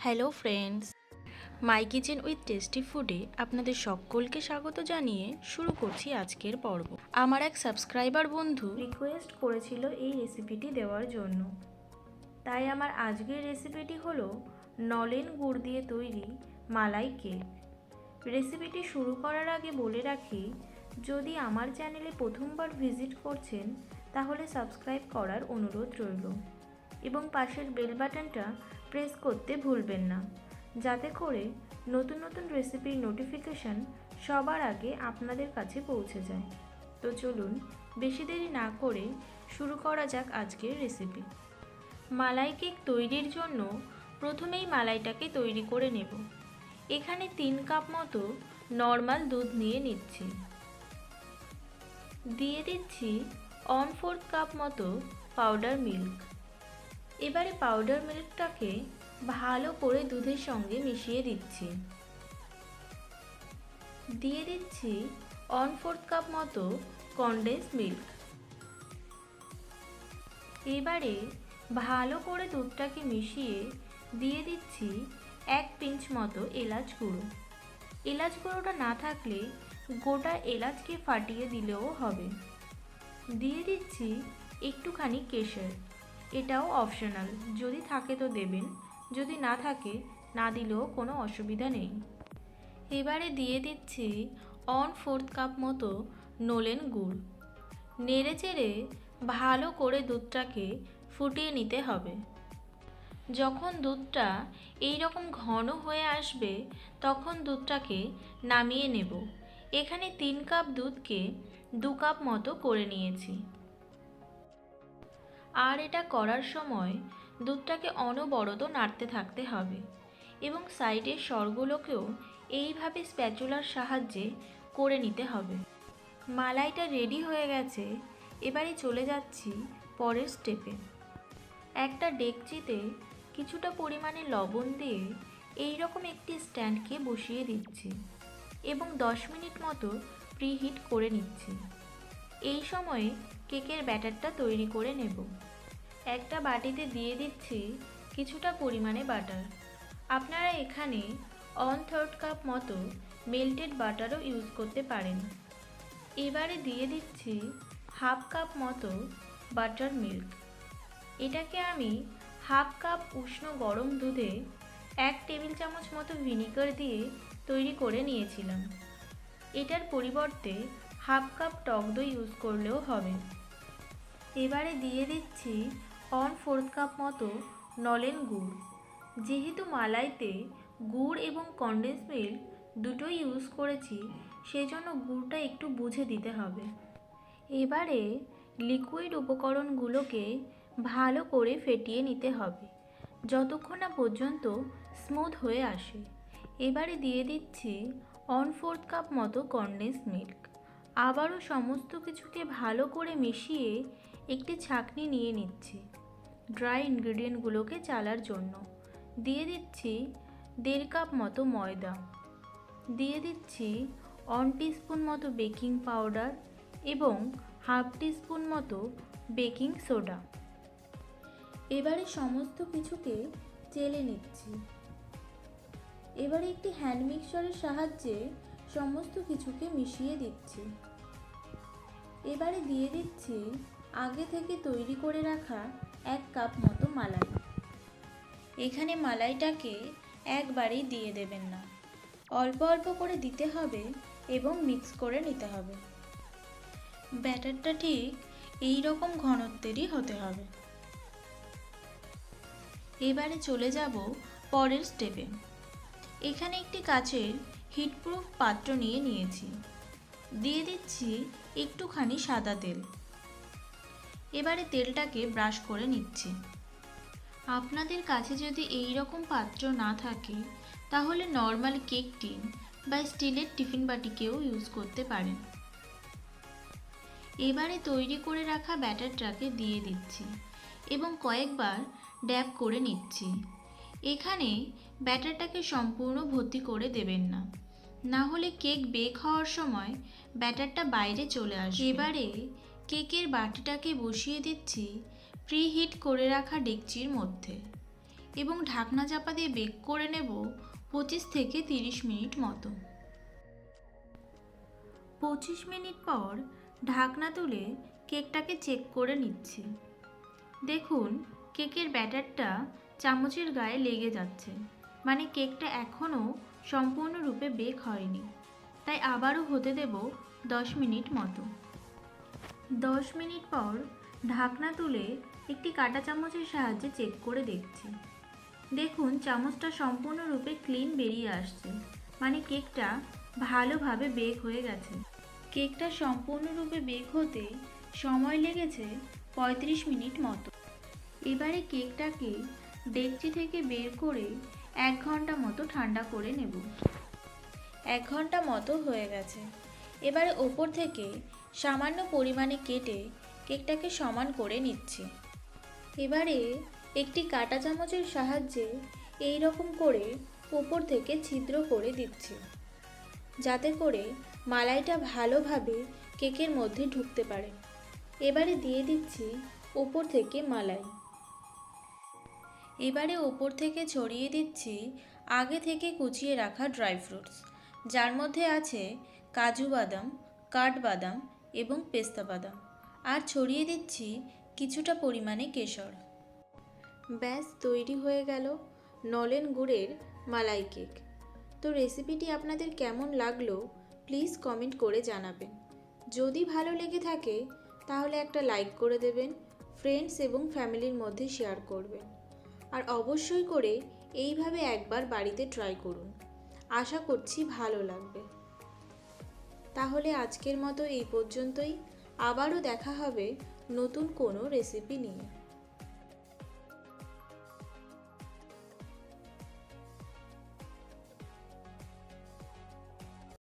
Hello friends, my kitchen with tasty ফুডে আপনাদের সকলকে স্বাগত জানিয়ে শুরু করছি আজকের পর্ব। আমার এক সাবস্ক্রাইবার বন্ধু রিকোয়েস্ট করেছিল এই রেসিপিটি দেওয়ার জন্য, তাই আমার আজকের রেসিপিটি হলো নলেন গুড় দিয়ে তৈরি মালাই কেক। রেসিপিটি শুরু করার আগে বলে রাখি, যদি আমার চ্যানেলে প্রথমবার ভিজিট করছেন তাহলে সাবস্ক্রাইব করার অনুরোধ রইল এবং পাশের বেল বাটনটা প্রেস করতে ভুলবেন না, যাতে করে নতুন নতুন রেসিপির নোটিফিকেশান সবার আগে আপনাদের কাছে পৌঁছে যায়। তো চলুন বেশি দেরি না করে শুরু করা যাক আজকের রেসিপি। মালাই কেক তৈরির জন্য প্রথমেই মালাইটাকে তৈরি করে নেব। এখানে 3 কাপ মতো নর্মাল দুধ নিয়ে নিচ্ছি। দিয়ে দিচ্ছি 1/4 কাপ মতো পাউডার মিল্ক। এবারে পাউডার মিল্কটাকে ভালো করে দুধের সঙ্গে মিশিয়ে দিচ্ছি। দিয়ে দিচ্ছি 1/4 কাপ মতো কনডেন্স মিল্ক। এবারে ভালো করে দুধটাকে মিশিয়ে দিয়ে দিচ্ছি 1 পিঞ্চ মতো এলাচ গুঁড়ো। এলাচ গুঁড়োটা না থাকলে গোটা এলাচকে ফাটিয়ে দিলেও হবে। দিয়ে দিচ্ছি একটুখানি কেশর, এটাও অপশনাল, যদি থাকে তো দেবেন, যদি না থাকে না দিলেও কোনো অসুবিধা নেই। এবারে দিয়ে দিচ্ছি 1/4 কাপ মতো নলেন গুড়। নেড়ে চেড়ে ভালো করে দুধটাকে ফুটিয়ে নিতে হবে। যখন দুধটা এই রকম ঘন হয়ে আসবে তখন দুধটাকে নামিয়ে নেব। এখানে 3 কাপ দুধকে 2 কাপ মতো করে নিয়েছি। আর এটা করার সময় দুধটাকে অনবরত নাড়তে থাকতে হবে এবং সাইডের সরগুলোকেও এইভাবে স্প্যাচুলার সাহায্যে করে নিতে হবে। মালাইটা রেডি হয়ে গেছে। এবারে চলে যাচ্ছি পরের স্টেপে। একটা ডেকচিতে কিছুটা পরিমাণে লবণ দিয়ে এই রকম একটি স্ট্যান্ডকে বসিয়ে দিচ্ছি এবং 10 মিনিট মতো প্রিহিট করে নিচ্ছি। এই সময়ে কেকের ব্যাটারটা তৈরি করে নেব। একটা বাটিতে দিয়ে দিচ্ছি কিছুটা পরিমাণে বাটার। আপনারা এখানে 1/3 কাপ মতো মেল্টেড বাটারও ইউজ করতে পারেন। এবারে দিয়ে দিচ্ছি 1/2 কাপ মতো বাটার মিল্ক। এটাকে আমি 1/2 কাপ উষ্ণ গরম দুধে 1 টেবিল চামচ মতো ভিনিগার দিয়ে তৈরি করে নিয়েছিলাম। এটার পরিবর্তে 1/2 কাপ টক দই ইউজ করলেও হবে। এবারে দিয়ে দিচ্ছি 1/4 কাপ মতো নলেন গুড়। যেহেতু মালাইতে গুড় এবং কনডেন্স মিল্ক দুটোই ইউজ করেছি, সেজন্য গুড়টা একটু বুঝে দিতে হবে। এবারে লিকুইড উপকরণগুলোকে ভালো করে ফেটিয়ে নিতে হবে যতক্ষণ না পর্যন্ত স্মুথ হয়ে আসে। এবারে দিয়ে দিচ্ছি 1/4 কাপ মতো কনডেন্স মিল্ক। আবারও সমস্ত কিছুকে ভালো করে মিশিয়ে একটি ছাঁকনি নিয়ে নিচ্ছি ড্রাই ইনগ্রেডিয়েন্টগুলোকে চালার জন্য। দিয়ে দিচ্ছি 1.5 কাপ মতো ময়দা। দিয়ে দিচ্ছি 1 টিস্পুন মতো বেকিং পাউডার এবং 1/2 টিস্পুন মতো বেকিং সোডা। এবারে সমস্ত কিছুকে চেলে নিচ্ছি। এবারে একটি হ্যান্ড মিক্সচারের সাহায্যে সমস্ত কিছুকে মিশিয়ে দিচ্ছি। এবারে দিয়ে দিচ্ছি আগে থেকে তৈরি করে রাখা 1 কাপ মতো মালাই। এখানে মালাইটাকে একবারেই দিয়ে দেবেন না, অল্প অল্প করে দিতে হবে এবং মিক্স করে নিতে হবে। ব্যাটারটা ঠিক এই রকম ঘনত্বেরই হতে হবে। এবারে চলে যাব পরের স্টেপে। এখানে একটি কাচের হিটপ্রুফ পাত্র নিয়ে নিয়েছি। দিয়ে দিচ্ছি একটুখানি সাদা তেল। এবারে তেলটাকে ব্রাশ করে নিচ্ছি। আপনাদের কাছে যদি এই রকম পাত্র না থাকে তাহলে নর্মাল কেক টিন বা স্টিলের টিফিন বাটিকেও ইউজ করতে পারেন। এবারে তৈরি করে রাখা ব্যাটারটাকে দিয়ে দিচ্ছি এবং কয়েকবার ড্যাব করে নিচ্ছি। এখানে ব্যাটারটাকে সম্পূর্ণ ভর্তি করে দেবেন না, না হলে কেক বেক হওয়ার সময় ব্যাটারটা বাইরে চলে আসবে। এবারে কেকের বাটিটাকে বসিয়ে দিচ্ছি প্রিহিট করে রাখা ডেকচির মধ্যে এবং ঢাকনা চাপা দিয়ে বেক করে নেব 25 থেকে 30 মিনিট মতো। 25 মিনিট পর ঢাকনা তুলে কেকটাকে চেক করে নিচ্ছি। দেখুন কেকের ব্যাটারটা চামচের গায়ে লেগে যাচ্ছে, মানে কেকটা এখনও সম্পূর্ণরূপে বেক হয়নি। তাই আবারও হতে দেব 10 মিনিট মতো। 10 মিনিট পর ঢাকনা তুলে একটি কাঁটা চামচের সাহায্যে চেক করে দেখছি। দেখুন চামচটা সম্পূর্ণরূপে ক্লিন বেরিয়ে আসছে, মানে কেকটা ভালোভাবে বেক হয়ে গেছে। কেকটা সম্পূর্ণরূপে বেক হতে সময় লেগেছে 35 মিনিট মতো। এবারে কেকটাকে ডেকচি থেকে বের করে 1 ঘন্টা মতো ঠান্ডা করে নেব। 1 ঘন্টা মতো হয়ে গেছে। এবারে ওপর থেকে সামান্য পরিমাণে কেটে কেকটাকে সমান করে নিচ্ছি। এবারে একটি কাঁটা চামচের সাহায্যে এই রকম করে ওপর থেকে ছিদ্র করে দিচ্ছি, যাতে করে মালাইটা ভালোভাবে কেকের মধ্যে ঢুকতে পারে। এবারে দিয়ে দিচ্ছি ওপর থেকে মালাই। এবারে ওপর থেকে ছড়িয়ে দিচ্ছি আগে থেকে কুচিয়ে রাখা ড্রাই ফ্রুটস, যার মধ্যে আছে কাজু বাদাম, কাঠবাদাম এবং পেস্তা বাদাম, আর ছড়িয়ে দিচ্ছি কিছুটা পরিমাণে কেশর। ব্যাস তৈরি হয়ে গেল নলেন গুড়ের মালাই কেক। তো রেসিপিটি আপনাদের কেমন লাগলো প্লিজ কমেন্ট করে জানাবেন। যদি ভালো লেগে থাকে তাহলে একটা লাইক করে দেবেন, ফ্রেন্ডস এবং ফ্যামিলির মধ্যে শেয়ার করবেন, আর অবশ্যই করে এইভাবে একবার বাড়িতে ট্রাই করুন। আশা করছি ভালো লাগবে। তাহলে আজকের মতো এই পর্যন্তই। আবারও দেখা হবে নতুন কোনো রেসিপি নিয়ে।